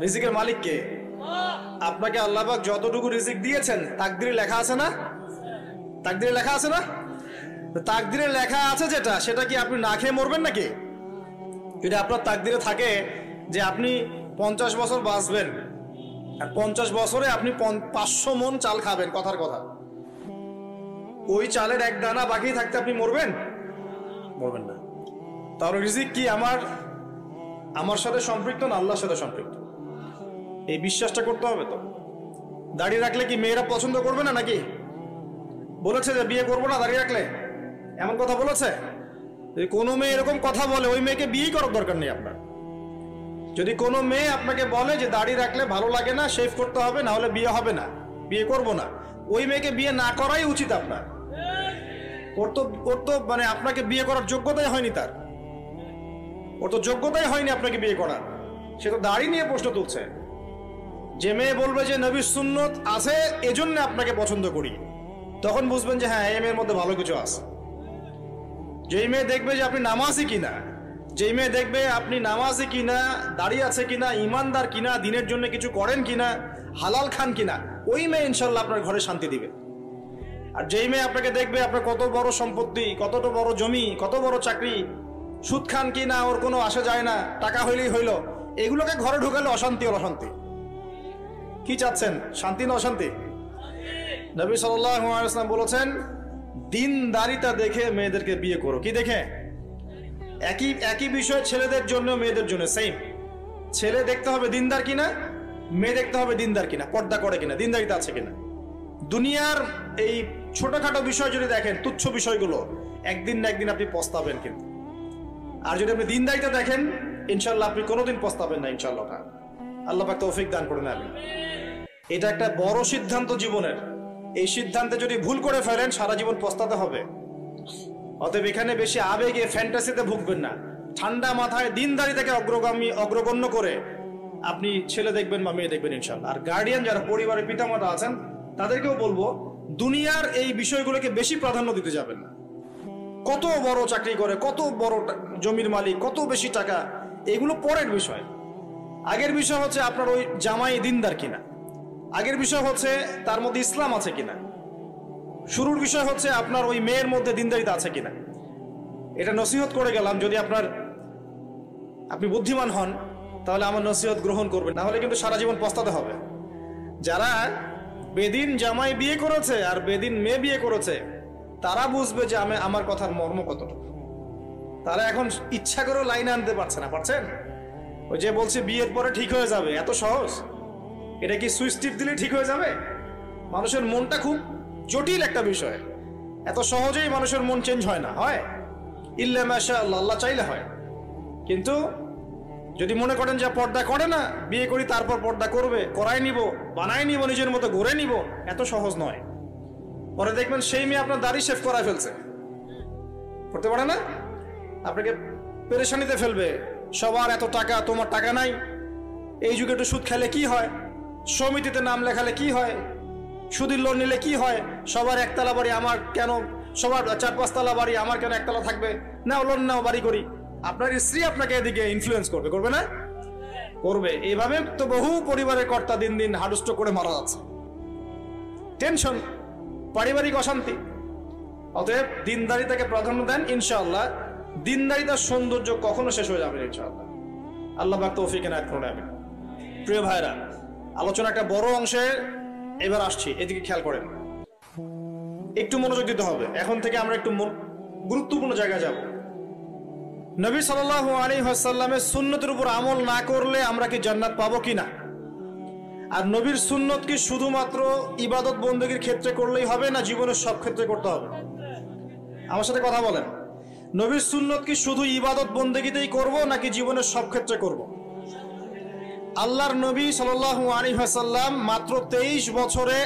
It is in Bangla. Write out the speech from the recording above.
রিজিকের মালিক কে? আপনাকে আল্লাহ পাক যতটুকু রিজিক দিয়েছেন তাকদিরে লেখা আছে না? তাকদিরে লেখা আছে না? তাকদিরে লেখা আছে যেটা, সেটা কি আপনি না খেয়ে মরবেন নাকি? যদি আপনার তাকদিরে থাকে যে আপনি 50 বছর বাঁচবেন আর 50 বছরে আপনি 500 মণ চাল খাবেন, কথার কথা, ওই চালের এক দানা বাকি থাকতে আপনি মরবেন? মরবেন না। তাহলে রিজিক কি আমার সাথে সম্পৃক্ত না আল্লাহর সাথে সম্পৃক্ত? এই বিশ্বাসটা করতে হবে। তো দাড়ি রাখলে কি মেয়েরা পছন্দ করবে না নাকি? বলেছে যে বিয়ে করবো না দাড়ি রাখলে, এমন কথা বলেছে? যদি কোনো মেয়ে এরকম কথা বলে, ওই মেয়েকে বিয়ে করার দরকার নেই আপনার। যদি কোনো মেয়ে আপনাকে বলে যে দাড়ি রাখলে ভালো লাগে না, শেভ করতে হবে, না হলে বিয়ে হবে না, বিয়ে করবো না, ওই মেয়েকে বিয়ে না করাই উচিত আপনার। ওর তো মানে আপনাকে বিয়ে করার যোগ্যতাই হয়নি, ওর তো যোগ্যতাই হয়নি আপনাকে বিয়ে করার। সে তো দাড়ি নিয়ে প্রশ্ন তুলছে। যে মেয়ে বলবে যে নবীর সুন্নত আছে এজন্য আপনাকে পছন্দ করি, তখন বুঝবেন যে হ্যাঁ, এই মেয়ের মধ্যে ভালো কিছু আছে। যেই মেয়ে দেখবে যে আপনি নামাজি কিনা, যেই মেয়ে দেখবে আপনি নামাজি কিনা, দাড়ি আছে কিনা, ইমানদার কিনা, দিনের জন্য কিছু করেন কিনা, হালাল খান কিনা, ওই মেয়ে ইনশাল্লাহ আপনার ঘরে শান্তি দিবে। আর যেই মেয়ে আপনাকে দেখবে আপনার কত বড় সম্পত্তি, কতটা বড় জমি, কত বড় চাকরি, সুদ খান কিনা ওর কোনো আসা যায় না, টাকা হইলেই হইল, এগুলোকে ঘরে ঢুকালে অশান্তি আর অশান্তি। কি চাচ্ছেন, শান্তি না অশান্তি? নবী সাল্লাল্লাহু আলাইহি ওয়াসাল্লাম বলেছেন, দিনদারিতা দেখে মেয়েদেরকে বিয়ে করো। কি দেখে? একই বিষয় ছেলেদের জন্য মেয়েদের জন্য সেম। ছেলে দেখতে হবে দিনদার কিনা, মেয়ে দেখতে হবে দিনদার কিনা, পর্দা করে কিনা, দিনদারিতা আছে কিনা। দুনিয়ার এই ছোটখাটো বিষয় যদি দেখেন, তুচ্ছ বিষয়গুলো, একদিন না একদিন আপনি পস্তাবেন কিন্তু। আর যদি আপনি দিনদারিতা দেখেন, ইনশাল্লাহ আপনি কোনোদিন পস্তাবেন না ইনশাল্লাহ। আল্লাহ পাক তৌফিক দান করে নেবেন। এটা একটা বড় সিদ্ধান্ত জীবনের। এই সিদ্ধান্তে যদি ভুল করে ফেলেন, সারা জীবন পস্তাতে হবে। অতএব এখানে বেশি আবেগে ফ্যান্টাসিতে ভুগবেন না। ঠান্ডা মাথায় দিনদারিতাকে অগ্রগণ্য করে আপনি ছেলে দেখবেন বা মেয়ে দেখবেন ইনশাল্লাহ। আর গার্ডিয়ান যারা পরিবারের পিতামাতা আছেন, তাদেরকেও বলবো, দুনিয়ার এই বিষয়গুলোকে বেশি প্রাধান্য দিতে যাবেন না। কত বড় চাকরি করে, কত বড় জমির মালিক, কত বেশি টাকা, এগুলো পরের বিষয়। আগের বিষয় হচ্ছে আপনার ওই জামাই দিনদার কিনা, আগের বিষয় হচ্ছে তার মধ্যে ইসলাম আছে কিনা, শুরুর বিষয় হচ্ছে আপনার ওই মেয়ের মধ্যে দিনদারিতা আছে কিনা। এটা নসিহত করে গেলাম। যদি আপনি বুদ্ধিমান হন, তাহলে আমার নসিহত গ্রহণ করবেন, না হলে কিন্তু সারা জীবন পস্তাতে হবে। যারা বেদিন জামাই বিয়ে করেছে আর বেদিন মেয়ে বিয়ে করেছে, তারা বুঝবে যে আমার কথার মর্ম কতটুকু। তারা এখন ইচ্ছা করে লাইনে আনতে পারছে না। পারছেন? ওই যে বলছে বিয়ের পরে ঠিক হয়ে যাবে, এত সহজ? এটা কি সুইচ টিপ দিলে ঠিক হয়ে যাবে? মানুষের মনটা খুব জটিল একটা বিষয়। এত সহজেই মানুষের মন চেঞ্জ হয় না। হয় ইল্লা মাশাআল্লাহ, আল্লাহ চাইলে হয়। কিন্তু যদি মনে করেন যে পর্দা করে না, বিয়ে করি তারপর পর্দা করবে, করাই নিব, বানাই নিব, নিজের মতো গড়ে নিব, এত সহজ নয়। পরে দেখবেন সেই মেয়ে আপনার দাড়ি শেভ করায় ফেলছে, করতে পারে না, আপনাকে পেরেশানিতে ফেলবে। সবার এত টাকা, তোমার টাকা নাই। এই যুগে একটু সুদ খেলে কি হয়, সমিতিতে নাম লেখালে কি হয়, সুদের লোন নিলে কি হয়, সবার একতলা বাড়ি, আমার কেন, সবার 4-5 তলা বাড়ি, আমার কেন একতলা থাকবে, নাও লোন নাও, বাড়ি করি। আপনার স্ত্রী আপনাকে এদিকে ইনফ্লুয়েন্স করবে, করবে না? করবে। এইভাবে তো বহু পরিবারের কর্তা দিন দিন হার্টস্ট্রোক করে মারা যাচ্ছে। টেনশন, পারিবারিক অশান্তি। অতএব দিনদারিতাকে প্রাধান্য দেন, ইনশাআল্লাহ দিনদারিতার সৌন্দর্য কখনো শেষ হয়ে যাবে ইনশাআল্লাহ। আল্লাহ পাক তৌফিক এনায়েত করুন। আমিন। প্রিয় ভাইরা, আলোচনা একটা বড় অংশে এবার আসছি, এদিকে খেয়াল করেন, একটু মনোযোগ দিতে হবে। এখন থেকে আমরা একটু গুরুত্বপূর্ণ জায়গায় যাব। নবী সাল্লাল্লাহু আলাইহি ওয়াসাল্লামের সুন্নতের উপর আমল না করলে আমরা কি জান্নাত পাবো কিনা? আর নবীর সুন্নত কি শুধুমাত্র ইবাদত বন্দেগীর ক্ষেত্রে করলেই হবে, না জীবনের সব ক্ষেত্রে করতে হবে? আমার সাথে কথা বলেন। নবীর সুন্নত কি শুধু ইবাদত বন্দেগীতেই করব, নাকি জীবনের সব ক্ষেত্রে করব? আল্লাহর নবী সাল্লাল্লাহু আলাইহি ওয়াসাল্লাম মাত্র 23 বছরে